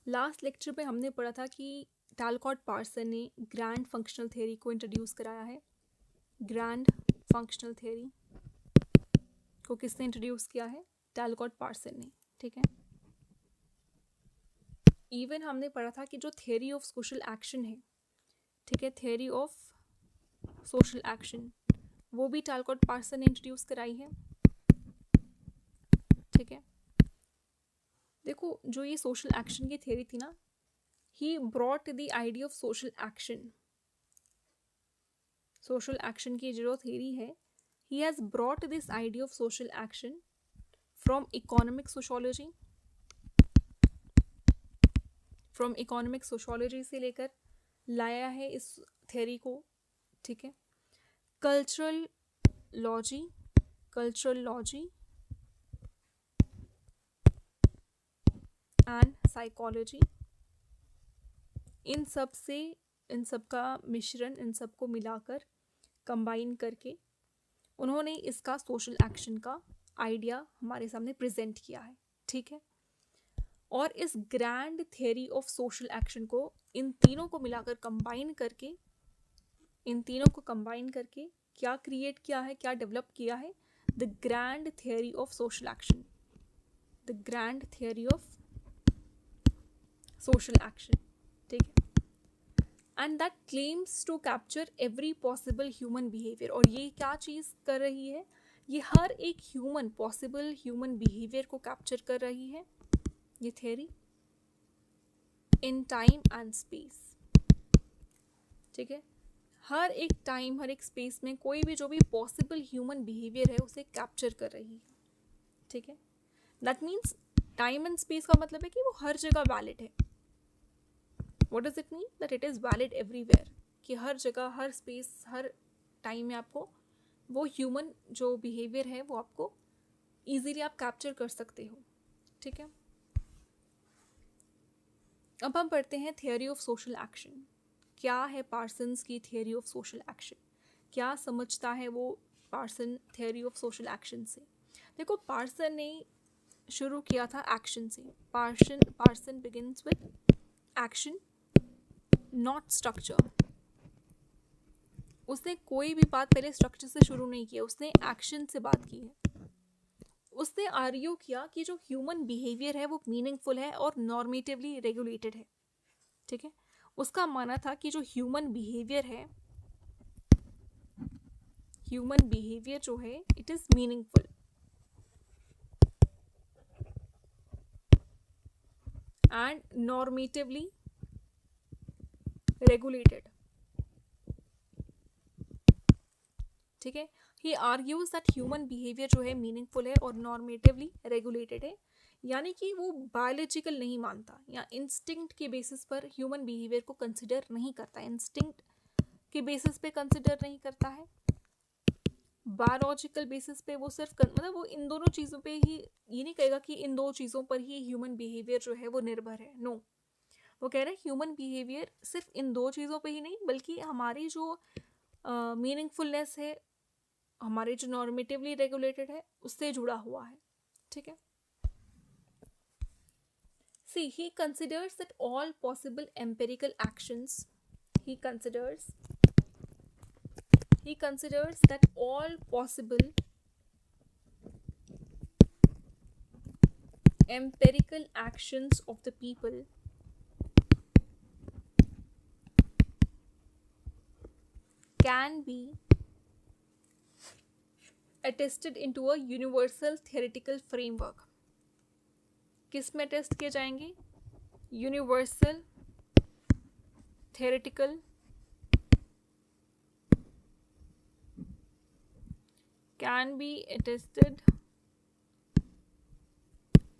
Last lecture में हमने पढ़ा था कि टैलकॉट पार्सन ने ग्रैंड फंक्शनल थ्योरी को इंट्रोड्यूस कराया है। ग्रैंड फंक्शनल थ्योरी को किसने इंट्रोड्यूस किया है? टैलकॉट पार्सन ने। ठीक है। इवन हमने पढ़ा था कि जो थ्योरी ऑफ सोशल एक्शन है, ठीक है, थ्योरी ऑफ सोशल एक्शन, वो भी टैलकॉट पार्सन ने इंट्रोड्यूस कराई है। ठीक है। देखो, जो ये सोशल एक्शन की थ्योरी थी ना, he brought the idea of social action. Social action की जो थ्योरी है, he has brought this idea of social action from economic sociology, से लेकर लाया है इस थ्योरी को। ठीक है। कल्चरल लॉजी एंड साइकोलॉजी, इन सब का मिश्रण, इन सब को मिलाकर कंबाइन करके उन्होंने इसका सोशल एक्शन का आइडिया हमारे सामने प्रेजेंट किया है। ठीक है। और इस grand theory of social action को, इन तीनों को मिलाकर कंबाइन करके क्या क्रिएट किया है, क्या डेवलप किया है? The grand theory of social action. The grand theory of social action. ठीक है। And that claims to capture every possible human behaviour. और ये क्या चीज़ कर रही है? ये हर एक पॉसिबल ह्यूमन बिहेवियर को कैप्चर कर रही है, ये theory, in time and space. ठीक है। हर एक टाइम, हर एक स्पेस में कोई भी जो भी पॉसिबल ह्यूमन बिहेवियर है उसे कैप्चर कर रही है। ठीक है। That means time and space का मतलब है कि वो हर जगह वैलिड है। What does it mean? That it is valid everywhere, कि हर जगह, हर स्पेस, हर टाइम में आपको वो ह्यूमन जो बिहेवियर है वो आपको ईजिली आप कैप्चर कर सकते हो। ठीक है। अब हम पढ़ते हैं थियोरी ऑफ सोशल एक्शन। क्या है पार्सन्स की थियोरी ऑफ सोशल एक्शन? क्या समझता है वो Parson theory of social action से? देखो, पार्सन ने शुरू किया था एक्शन से। Parson begins with action, not structure. उसने कोई भी बात पहले स्ट्रक्चर से शुरू नहीं किया, उसने एक्शन से बात की है। उसने आर्ग्यू किया कि जो ह्यूमन बिहेवियर है वो मीनिंगफुल है और नॉर्मेटिवली रेगुलेटेड है। ठीक है। उसका मानना था कि जो ह्यूमन बिहेवियर जो है it is meaningful and normatively regulated. ठीक है। He argues that human behaviour जो है मीनिंगफुल है और नॉर्मेटिवली रेगुलेटेड है, यानी कि वो बायोलॉजिकल नहीं मानता या इंस्टिंक्ट के बेसिस पर ह्यूमन बिहेवियर को कंसिडर नहीं करता, इंस्टिंक्ट के बेसिस पे कंसिडर नहीं करता है, बायोलॉजिकल बेसिस पे वो सिर्फ मतलब वो इन दोनों चीज़ों पे ही, ये नहीं कहेगा कि इन दो चीज़ों पर ही ह्यूमन बिहेवियर जो है वो निर्भर है। नो, वो कह रहे हैं ह्यूमन बिहेवियर सिर्फ इन दो चीज़ों पे ही नहीं, बल्कि हमारी जो मीनिंगफुलनेस है, हमारे जो नॉर्मेटिवली रेगुलेटेड है, उससे जुड़ा हुआ है। ठीक है। See, he considers that all possible empirical actions, he considers that all possible empirical actions of the people can be attested into a universal theoretical framework. किस में टेस्ट किए जाएंगे? Universal theoretical can be attested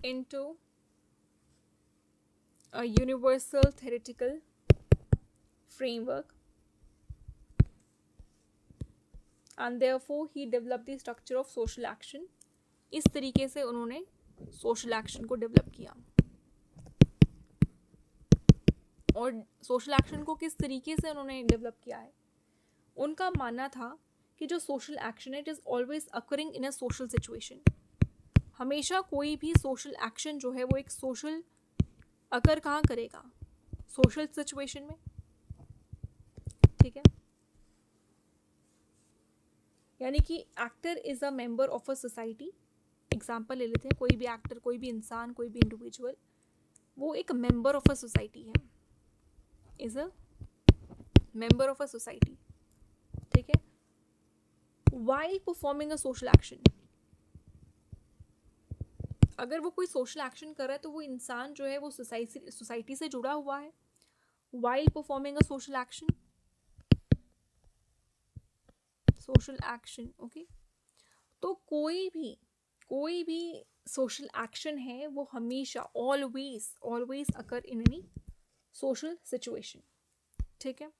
into a universal theoretical framework, and therefore he developed the structure of social action. इस तरीके से उन्होंने social action को develop किया। और सोशल एक्शन को किस तरीके से उन्होंने डेवलप किया है? उनका मानना था कि जो सोशल एक्शन है it is always occurring in a social situation. हमेशा कोई भी सोशल एक्शन जो है वो एक सोशल अगर कहाँ करेगा, सोशल सिचुएशन में, ठीक है। यानी कि actor is a member of a society. Example ले लेते हैं, कोई भी एक्टर, कोई भी इंसान, कोई भी इंडिविजुअल, वो एक मेंबर ऑफ अ सोसाइटी है, is a member of a society, ठीक है। While performing a social action, अगर वो कोई सोशल एक्शन कर रहा है तो वो इंसान जो है वो सोसाइटी से जुड़ा हुआ है। While performing a social action, social action, okay. तो कोई भी सोशल एक्शन है वो हमेशा always occur in any social situation, ठीक है।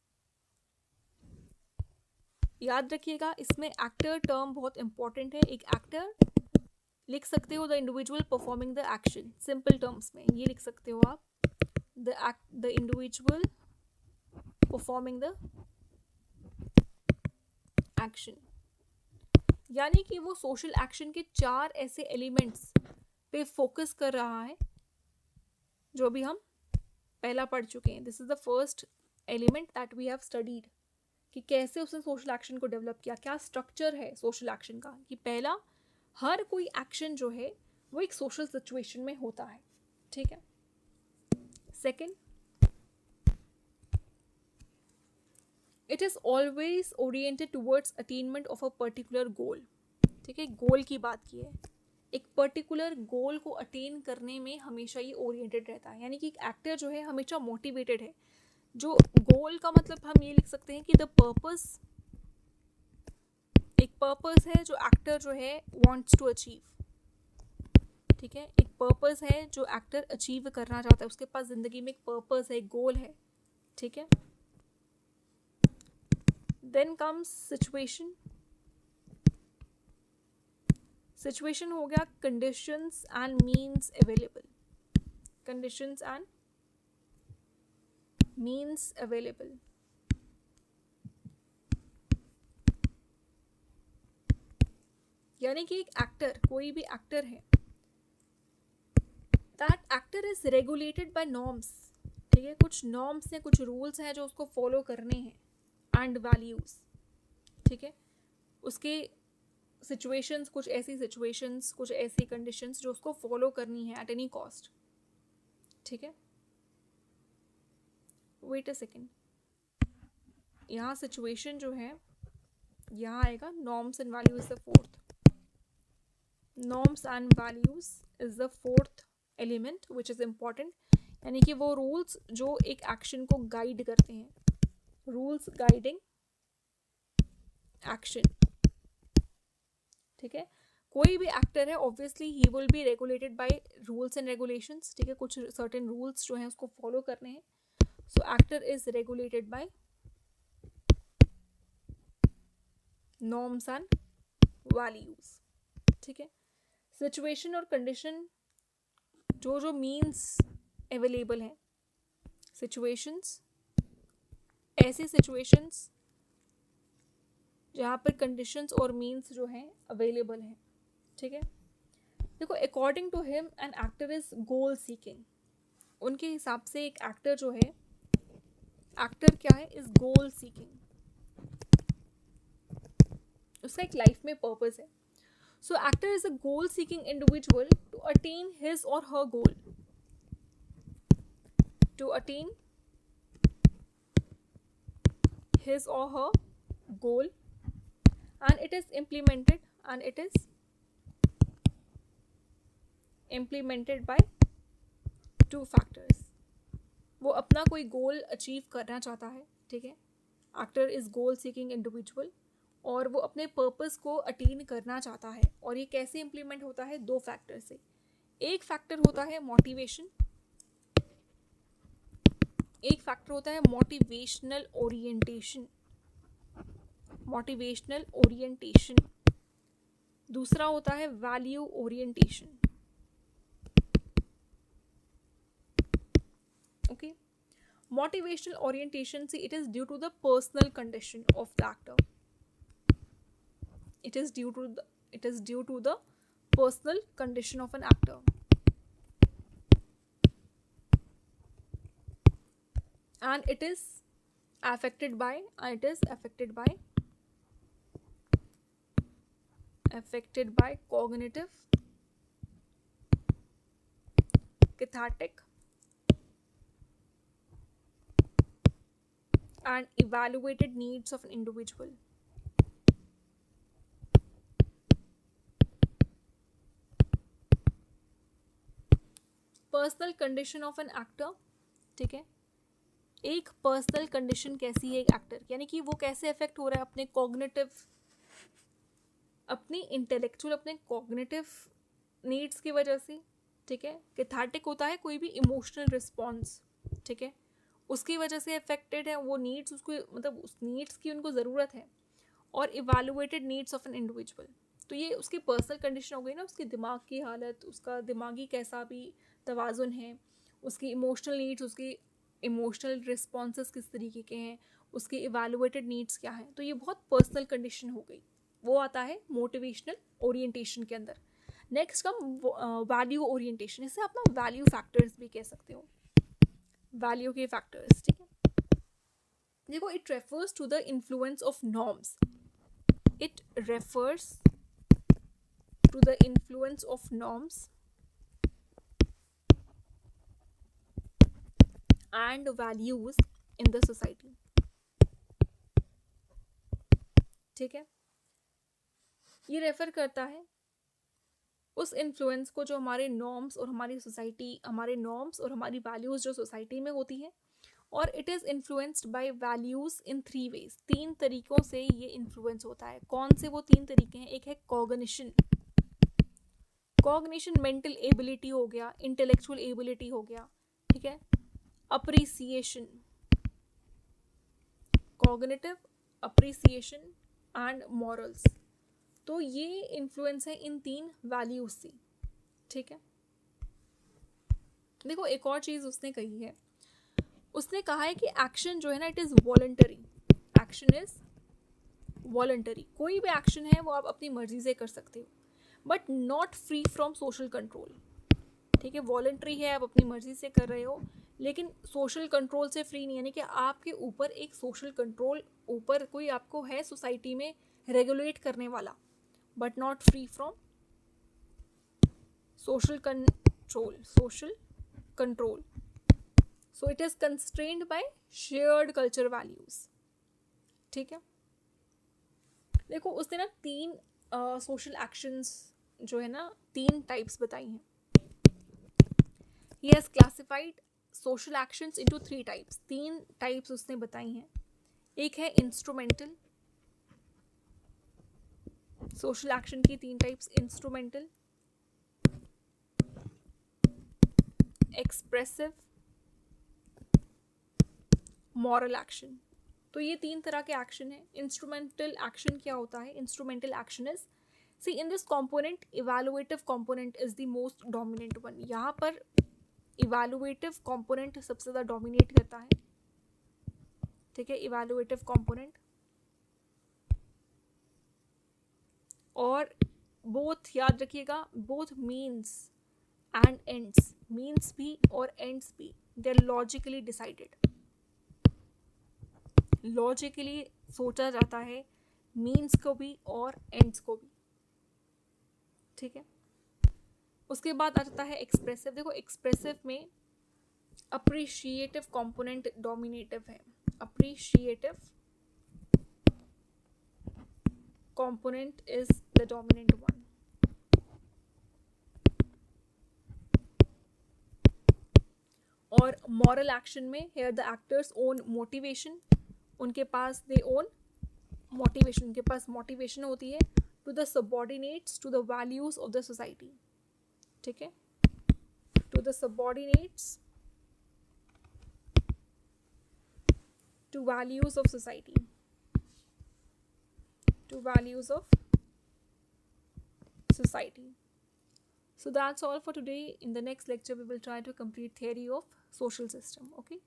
याद रखिएगा, इसमें एक्टर टर्म बहुत इंपॉर्टेंट है। एक एक्टर लिख सकते हो the individual performing the action, simple terms में ये लिख सकते हो आप, the individual performing the action. यानी कि वो सोशल एक्शन के 4 ऐसे एलिमेंट्स पे फोकस कर रहा है जो भी हम पहला पढ़ चुके हैं। This is the first element that we have studied, कि कैसे उसने सोशल एक्शन को डेवलप किया, क्या स्ट्रक्चर है सोशल एक्शन का। कि पहला, हर कोई एक्शन जो है वो एक सोशल सिचुएशन में होता है, ठीक है। Second, it is always oriented towards attainment of a particular goal, ठीक है। गोल की बात की है, एक पर्टिकुलर गोल को अटेन करने में हमेशा ये ओरिएंटेड रहता है। यानी कि एक एक्टर जो है हमेशा मोटिवेटेड है। जो गोल का मतलब हम ये लिख सकते हैं कि द पर्पस, एक पर्पस है जो एक्टर जो है वांट्स टू अचीव, ठीक है। एक पर्पस है जो एक्टर अचीव करना चाहता है, उसके पास जिंदगी में एक पर्पस है, एक गोल है, ठीक है। Then comes situation. सिचुएशन हो गया conditions and means available, conditions and means available. यानी कि एक एक्टर, कोई भी एक्टर है, that actor is regulated by norms, ठीक है। कुछ नॉर्म्स हैं, कुछ रूल्स हैं जो उसको फॉलो करने हैं, एंड वैल्यूज, ठीक है। उसके सिचुएशंस, कुछ ऐसी कंडीशंस जो उसको फॉलो करनी है एट एनी कॉस्ट, ठीक है। वेट अ सेकेंड, यहाँ सिचुएशन जो है, यहाँ आएगा norms and value is the fourth, norms and values is the fourth element which is important. यानी कि वो रूल्स जो एक एक्शन को गाइड करते हैं, रूल्स गाइडिंग एक्शन, ठीक है। कोई भी एक्टर है obviously he will be regulated by rules and regulations, ठीक है। कुछ सर्टेन रूल्स जो हैं उसको फॉलो करने हैं, सो actor is regulated by norms and values, ठीक है। सिचुएशन और कंडीशन, जो मीन्स अवेलेबल हैं, सिचुएशंस, ऐसी सिचुएशंस जहाँ पर कंडीशंस और मीन्स जो हैं अवेलेबल हैं, ठीक है। देखो, according to him an actor is goal seeking, उनके हिसाब से एक एक्टर जो है, एक्टर क्या है, इज गोल सीकिंग, उसका एक लाइफ में पर्पस है। So actor is a goal seeking individual to attain his or her goal, to attain his or her goal, and it is implemented by 2 factors। वो अपना कोई goal achieve करना चाहता है, ठीक है। Actor is goal seeking individual, और वो अपने पर्पस को अटेन करना चाहता है। और ये कैसे इम्प्लीमेंट होता है, 2 फैक्टर से। एक फैक्टर होता है मोटिवेशन, एक फैक्टर होता है मोटिवेशनल ओरिएंटेशन, दूसरा होता है value orientation, okay. Motivational orientation से it is due to the personal condition of the actor, it is due to the personal condition of an actor। and it is affected by cognitive, cathartic, and evaluated needs of an individual. Personal condition of an actor, ठीक है, एक personal condition कैसी है एक actor, यानी कि वो कैसे अफेक्ट हो रहा है अपने कॉग्निटिव, अपनी इंटेलेक्चुअल, अपने कॉग्निटिव नीड्स की वजह से, ठीक है। कैथार्टिक होता है कोई भी इमोशनल रिस्पॉन्स, ठीक है, उसकी वजह से अफेक्टेड है वो नीड्स, उसको मतलब उस नीड्स की उनको ज़रूरत है। और evaluated needs of an individual, तो ये उसकी पर्सनल कंडीशन हो गई ना, उसकी दिमाग की हालत, उसका दिमागी कैसा भी तवाज़ुन है, उसकी इमोशनल नीड्स, उसकी इमोशनल रिस्पॉन्सेस किस तरीके के हैं, उसके इवेलुएटेड नीड्स क्या हैं, तो ये बहुत पर्सनल कंडीशन हो गई। वो आता है मोटिवेशनल ओरिएंटेशन के अंदर। नेक्स्ट कम वैल्यू ओरिएंटेशन, इसे आप ना वैल्यू फैक्टर्स भी कह सकते हो, वैल्यू के फैक्टर्स, ठीक है। देखो, it refers to the influence of norms, it refers to the influence of norms and values in the society, ठीक है। ये रेफर करता है उस इन्फ्लुएंस को जो हमारे नॉर्म्स और हमारी सोसाइटी, हमारे नॉर्म्स और हमारी वैल्यूज़ जो सोसाइटी में होती है, और it is influenced by values in 3 ways, 3 तरीक़ों से ये इन्फ्लुएंस होता है। कौन से वो 3 तरीके हैं? एक है कॉग्निशन, कॉग्निशन मेंटल एबिलिटी हो गया, इंटेलेक्चुअल एबिलिटी हो गया, ठीक है। Appreciation, cognitive, appreciation and morals, तो ये इन्फ्लुएंस है इन 3 वैल्यूज से, ठीक है। देखो, एक और चीज़ उसने कही है, उसने कहा है कि एक्शन जो है ना, it is voluntary, action is voluntary, कोई भी एक्शन है वो आप अपनी मर्जी से कर सकते हो, but not free from social control, ठीक है। वॉलंटरी है, आप अपनी मर्जी से कर रहे हो, लेकिन सोशल कंट्रोल से फ्री नहीं, यानी कि आपके ऊपर एक सोशल कंट्रोल, ऊपर कोई आपको है सोसाइटी में रेगुलेट करने वाला, but not free from social control, so it is constrained by shared culture values, ठीक है। देखो, उसने ना 3 सोशल एक्शंस जो है ना, 3 टाइप्स बताई हैं। He has classified social actions into 3 types, 3 types उसने बताई हैं। एक है इंस्ट्रूमेंटल, सोशल एक्शन की 3 types, instrumental, expressive, moral action. तो ये 3 तरह के एक्शन है। इंस्ट्रूमेंटल एक्शन क्या होता है? Instrumental action is, see in this component, evaluative component is the most dominant one. यहाँ पर इवैल्यूएटिव कॉम्पोनेंट सबसे ज़्यादा डोमिनेट करता है, ठीक है, इवैल्यूएटिव कॉम्पोनेंट। और बोथ याद रखिएगा, both means and ends, means भी और एंड्स भी, they are logically decided, logically सोचा जाता है मीन्स को भी और एंड्स को भी, ठीक है। उसके बाद आ जाता है एक्सप्रेसिव। देखो, एक्सप्रेसिव में अप्रिशिएटिव कंपोनेंट डोमिनेटिव है, appreciative component is the dominant one. और मॉरल एक्शन में here the actors own motivation, उनके पास दे ओन मोटिवेशन, उनके पास मोटिवेशन होती है to the subordinates to the values of the society, ठीक है, to the subordinates to values of society, to values of society. So that's all for today. In the next lecture we will try to complete theory of social system. Okay.